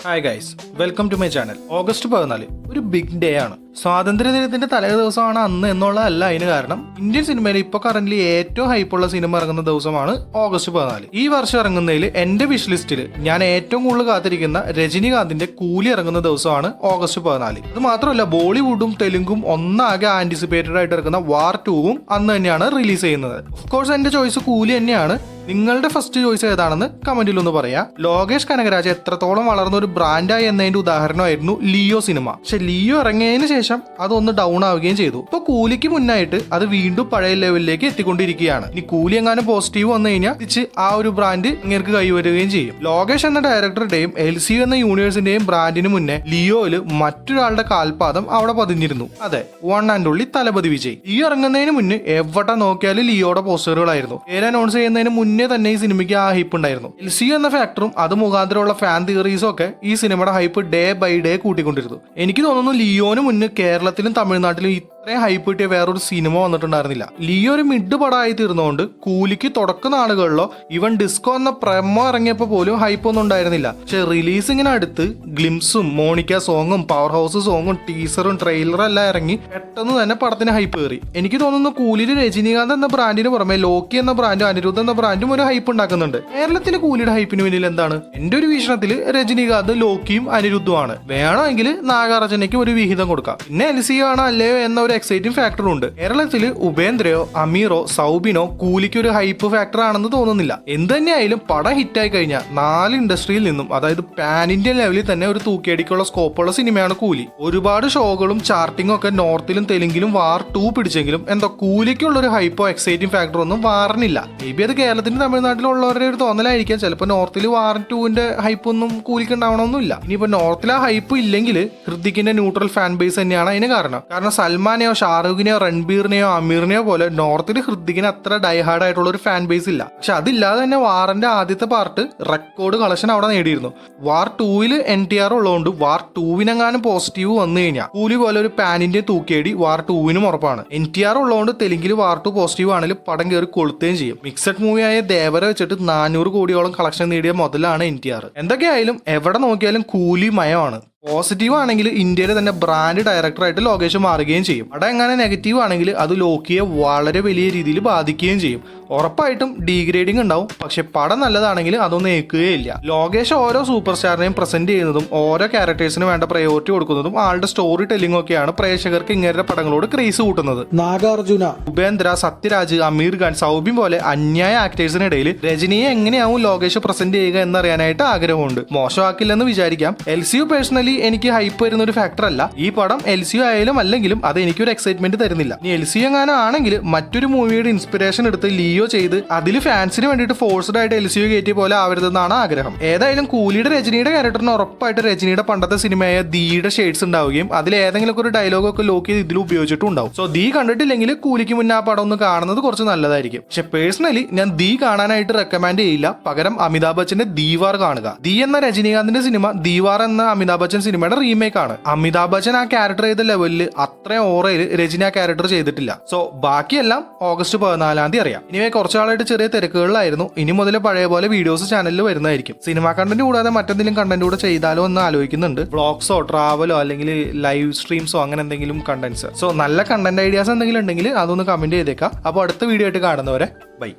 Hi guys, welcome to my channel. August 14 ഒരു big day ആണ്. സ്വാതന്ത്ര്യദിനത്തിന്റെ തലേ ദിവസമാണ് അന്ന് എന്നുള്ളതല്ല അതിന് കാരണം. ഇന്ത്യൻ സിനിമയിൽ ഇപ്പോൾ കറന്റ് ഏറ്റവും ഹൈപ്പുള്ള സിനിമ ഇറങ്ങുന്ന ദിവസമാണ് ഓഗസ്റ്റ് 14. ഈ വർഷം ഇറങ്ങുന്നതിൽ എന്റെ വിഷ് ലിസ്റ്റിൽ ഞാൻ ഏറ്റവും കൂടുതൽ കാത്തിരിക്കുന്ന രജനികാന്തിന്റെ കൂലി ഇറങ്ങുന്ന ദിവസമാണ് ഓഗസ്റ്റ് 14. അത് മാത്രമല്ല, ബോളിവുഡും തെലുങ്കും ഒന്നാകെ ആന്റിസിപ്പേറ്റഡ് ആയിട്ട് ഇറക്കുന്ന വാർ 2-ഉം അന്ന് തന്നെയാണ് റിലീസ് ചെയ്യുന്നത്. ഓഫ് കോഴ്സ് എന്റെ ചോയ്സ് കൂലി തന്നെയാണ്. നിങ്ങളുടെ ഫസ്റ്റ് ചോയ്സ് ഏതാണെന്ന് കമന്റിൽ ഒന്ന് പറയാം. ലോകേഷ് കനകരാജ് എത്രത്തോളം വളർന്ന ഒരു ബ്രാൻഡായി എന്നതിന്റെ ഉദാഹരണമായിരുന്നു ലിയോ സിനിമ. പക്ഷെ ലിയോ ഇറങ്ങിയതിന് ശേഷം അതൊന്ന് ഡൗൺ ആവുകയും ചെയ്തു. ഇപ്പൊ കൂലിക്ക് മുന്നായിട്ട് അത് വീണ്ടും പഴയ ലെവലിലേക്ക് എത്തിക്കൊണ്ടിരിക്കുകയാണ്. ഇനി കൂലി എങ്ങാനും പോസിറ്റീവ് വന്നു കഴിഞ്ഞാൽ തിരിച്ച് ആ ഒരു ബ്രാൻഡ് ഇങ്ങനെ കൈവരുകയും ചെയ്യും. ലോകേഷ് എന്ന ഡയറക്ടറുടെയും LCU എന്ന യൂണിവേഴ്സിന്റെയും ബ്രാൻഡിന് മുന്നേ ലിയോയില് മറ്റൊരാളുടെ കാൽപാദം അവിടെ പതിഞ്ഞിരുന്നു. അതെ, one and only Thalapathy Vijay. Leo ഇറങ്ങുന്നതിന് മുന്നേ എവിടെ നോക്കിയാലും ലിയോയുടെ പോസ്റ്ററുകളായിരുന്നു. പേര് അനൗൺസ് ചെയ്യുന്നതിന് മുന്നേ തന്നെ ഈ സിനിമയ്ക്ക് ആ ഹൈപ്പ് ഉണ്ടായിരുന്നു. LCU എന്ന ഫാക്ടറും അത് മുഖാന്തരമുള്ള ഫാൻ തിയറീസും ഒക്കെ ഈ സിനിമയുടെ ഹൈപ്പ് ഡേ ബൈ ഡേ കൂട്ടിക്കൊണ്ടിരുന്നു. എനിക്ക് തോന്നുന്നു ലിയോന് മുന്നേ കേരളത്തിലും തമിഴ്നാട്ടിലും ഇത്രയും ഹൈപ്പ് കിട്ടിയ വേറൊരു സിനിമ വന്നിട്ടുണ്ടായിരുന്നില്ല. ലിയോ ഒരു മിഡ് പടമായി തീർന്നുകൊണ്ട് കൂലിക്ക് തുടക്ക നാളുകളിലോ ഇവൻ ഡിസ്കോ എന്ന പ്രമോ ഇറങ്ങിയപ്പോൾ പോലും ഹൈപ്പ് ഒന്നും ഉണ്ടായിരുന്നില്ല. പക്ഷെ റിലീസിങ്ങിന് അടുത്ത് ഗ്ലിംസും മോണിക്ക സോങ്ങും പവർ ഹൗസ് സോങ്ങും ടീസറും ട്രെയിലറും എല്ലാം ഇറങ്ങി പെട്ടെന്ന് തന്നെ പടത്തിന് ഹൈപ്പ് കയറി. എനിക്ക് തോന്നുന്നു കൂലിയിൽ രജനീകാന്ത് എന്ന ബ്രാൻഡിന് പുറമെ ലോക്കി എന്ന ബ്രാൻഡും അനിരുദ്ധ എന്ന ബ്രാൻഡും ഒരു ഹൈപ്പ് ഉണ്ടാക്കുന്നുണ്ട്. കേരളത്തിലെ കൂലിയുടെ ഹൈപ്പിന് പിന്നിൽ എന്താണ്? എന്റെ ഒരു വീക്ഷണത്തിൽ രജനീകാന്ത്, ലോക്കിയും അനിരുദ്ധുമാണ്. വേണമെങ്കിൽ നാഗാർജുനയ്ക്ക് ഒരു വിഹിതം കൊടുക്കാം. പിന്നെ LCU ആണോ അല്ലയോ എന്ന ഒരു എക്സൈറ്റിംഗ് ഫാക്ടർ ഉണ്ട്. കേരളത്തിൽ ഉപേന്ദ്രയോ അമീറോ സൗബിനോ കൂലിക്ക് ഒരു ഹൈപ്പ് ഫാക്ടർ ആണെന്ന് തോന്നുന്നില്ല. എന്ത് തന്നെയായാലും പടം ഹിറ്റായി കഴിഞ്ഞാൽ 4 ഇൻഡസ്ട്രിയിൽ നിന്നും, അതായത് പാൻ ഇന്ത്യൻ ലെവലിൽ തന്നെ ഒരു തൂക്കിയടിക്കുള്ള സ്കോപ്പുള്ള സിനിമയാണ് കൂലി. ഒരുപാട് ഷോകളും ചാർട്ടിങ്ങും ഒക്കെ നോർത്തിലും തെലുങ്കിലും വാർ 2 പിടിച്ചെങ്കിലും എന്തോ കൂലിക്കുള്ള ഒരു ഹൈപ്പോ എക്സൈറ്റിംഗ് ഫാക്ടർ ഒന്നും വാറിനില്ല. മേ ബി അത് കേരളത്തിന് തമിഴ്നാട്ടിലുള്ളവരുടെ ഒരു തോന്നലായിരിക്കാം. ചിലപ്പോൾ നോർത്തിൽ വാർ 2-ന്റെ ഹൈപ്പ് ഒന്നും കൂലിക്ക് ഉണ്ടാവണമെന്നില്ല. ഇനിയിപ്പോ നോർത്തിൽ ആ ഹൈപ്പ് ഇല്ലെങ്കിൽ ഹൃതിക്കിന്റെ ന്യൂട്രൽ ഫാൻ ബേസ് തന്നെയാണ് അതിന് കാരണം. കാരണം സൽമാനെയോ ഷാറൂഖിനെയോ രൺബീറിനെയോ അമീറിനെയോ പോലെ നോർത്തിൽ ഹൃതിക്കിന് അത്ര ഡൈഹാർഡ് ആയിട്ടുള്ള ഒരു ഫാൻ ബേസ് ഇല്ല. പക്ഷെ അതില്ലാതെ തന്നെ വാറിന്റെ ആദ്യത്തെ പാർട്ട് റെക്കോർഡ് കളക്ഷൻ അവിടെ നേടിയിരുന്നു. വാർ 2-ൽ NTR ഉള്ളതുകൊണ്ട് വാർ 2-വിനെങ്ങാനും പോസിറ്റീവ് വന്നു കഴിഞ്ഞാൽ കൂലി പോലെ ഒരു പാൻ ഇന്ത്യൻ തൂക്കിയടി വാർ 2-വിനും ഉറപ്പാണ്. NTR ഉള്ളതുകൊണ്ട് തെലുങ്കിൽ വാർ 2 പോസിറ്റീവ് ആണെങ്കിലും പടം കയറി കൊളുത്തുകയും ചെയ്യും. മിക്സഡ് മൂവിയായ ദേവര വെച്ചിട്ട് 400 കോടിയോളം കളക്ഷൻ നേടിയ മുതലാണ് NTR. എന്തൊക്കെയായാലും എവിടെ നോക്കിയാലും കൂലി മയമാണ്. പോസിറ്റീവ് ആണെങ്കിൽ ഇന്ത്യയിലെ തന്നെ ബ്രാൻഡ് ഡയറക്ടറായിട്ട് ലോകേഷ് മാറുകയും ചെയ്യും. അവിടെ എങ്ങനെ നെഗറ്റീവ് ആണെങ്കിൽ അത് ലോക്കിയെ വളരെ വലിയ രീതിയിൽ ബാധിക്കുകയും ചെയ്യും. ഉറപ്പായിട്ടും ഡീഗ്രേഡിംഗ് ഉണ്ടാവും. പക്ഷെ പടം നല്ലതാണെങ്കിൽ അതൊന്നും ഏൽക്കുകയില്ല. ലോകേഷ് ഓരോ സൂപ്പർ സ്റ്റാറിനെയും പ്രസന്റ് ചെയ്യുന്നതും ഓരോ ക്യാരക്ടേഴ്സിന് വേണ്ട പ്രയോറിറ്റി കൊടുക്കുന്നതും ആളുടെ സ്റ്റോറി ടെല്ലിംഗ് ഒക്കെയാണ് പ്രേക്ഷകർക്ക് ഇങ്ങനത്തെ പടങ്ങളോട് ക്രേസ് കൂട്ടുന്നത്. നാഗാർജുന, ഉപേന്ദ്ര, സത്യരാജ്, അമീർ ഖാൻ, സൗബിൻ പോലെ അന്യായ ആക്ടേഴ്സിനിടയിൽ രജനിയെ എങ്ങനെയാവും ലോകേഷ് പ്രസന്റ് ചെയ്യുക എന്നറിയാനായിട്ട് ആഗ്രഹമുണ്ട്. മോശമാക്കില്ലെന്ന് വിചാരിക്കാം. LCU പേഴ്സണലി എനിക്ക് ഹൈപ്പ് വരുന്ന ഒരു ഫാക്ടർ അല്ല. ഈ പടം LCU ആയാലും അല്ലെങ്കിലും അത് എനിക്കൊരു എക്സൈറ്റ്മെന്റ് തരുന്നില്ല. ഇനി LCU എങ്ങാനും ആണെങ്കിൽ മറ്റൊരു മൂവിയുടെ ഇൻസ്പിറേഷൻ എടുത്ത് ലിയോ ചെയ്ത് അതിൽ ഫാൻസിന് വേണ്ടിയിട്ട് ഫോഴ്സ്ഡ് ആയിട്ട് LCU കയറ്റിയ പോലെ ആവരുതെന്നാണ് ആഗ്രഹം. ഏതായാലും കൂലിയുടെ രജനിയുടെ ക്യാരക്ടറിന് ഉറപ്പായിട്ട് രജനിയുടെ പണ്ടത്തെ സിനിമയായ ദീയുടെ ഷെയ്ഡ്സ് ഉണ്ടാവുകയും അതിൽ ഏതെങ്കിലും ഒരു ഡയലോഗൊക്കെ ലോക്ക് ചെയ്ത് ഇതിൽ ഉപയോഗിച്ചിട്ടും ഉണ്ടാവും. സോ ദീ കണ്ടിട്ടില്ലെങ്കിൽ കൂലിക്ക് മുന്നേ ആ പടം ഒന്ന് കാണുന്നത് കുറച്ച് നല്ലതായിരിക്കും. പക്ഷെ പേഴ്സണലി ഞാൻ ദീ കാണാനായിട്ട് റെക്കമെൻഡ് ചെയ്യില്ല. പകരം അമിതാഭ് ബച്ചന്റെ ദീവാർ കാണുക. ദീ എന്ന രജനീകാന്തിന്റെ സിനിമ ദീവാർ എന്ന അമിതാഭ് ബച്ചൻ സിനിമയുടെ റീമേക്ക് ആണ്. അമിതാഭ് ബച്ചൻ ആ ക്യാരക്ടർ ചെയ്ത ലെവലിൽ അത്രയും ഓറയിൽ രജനി ആ ക്യാരക്ടർ ചെയ്തിട്ടില്ല. സോ ബാക്കിയെല്ലാം ഓഗസ്റ്റ് 14 അറിയാം. ഇനി കുറച്ചാളായിട്ട് ചെറിയ തിരക്കുകളിലായിരുന്നു. ഇനി മുതൽ പഴയ പോലെ വീഡിയോസ് ചാനലിൽ വരുന്നതായിരിക്കും. സിനിമ കണ്ടന്റ് കൂടാതെ മറ്റെന്തെങ്കിലും കണ്ടന്റ് കൂടെ ചെയ്താലോ എന്ന് ആലോചിക്കുന്നുണ്ട്. വ്ളോഗ്സോ ട്രാവലോ അല്ലെങ്കിൽ ലൈവ് സ്ട്രീംസോ അങ്ങനെ എന്തെങ്കിലും കണ്ടന്റ്സ്. സോ നല്ല കണ്ടന്റ് ഐഡിയാസ് എന്തെങ്കിലും ഉണ്ടെങ്കിൽ അതൊന്ന് കമന്റ് ചെയ്തേക്കാം. അപ്പോൾ അടുത്ത വീഡിയോ ആയിട്ട് കാണുന്നവരെ ബൈ.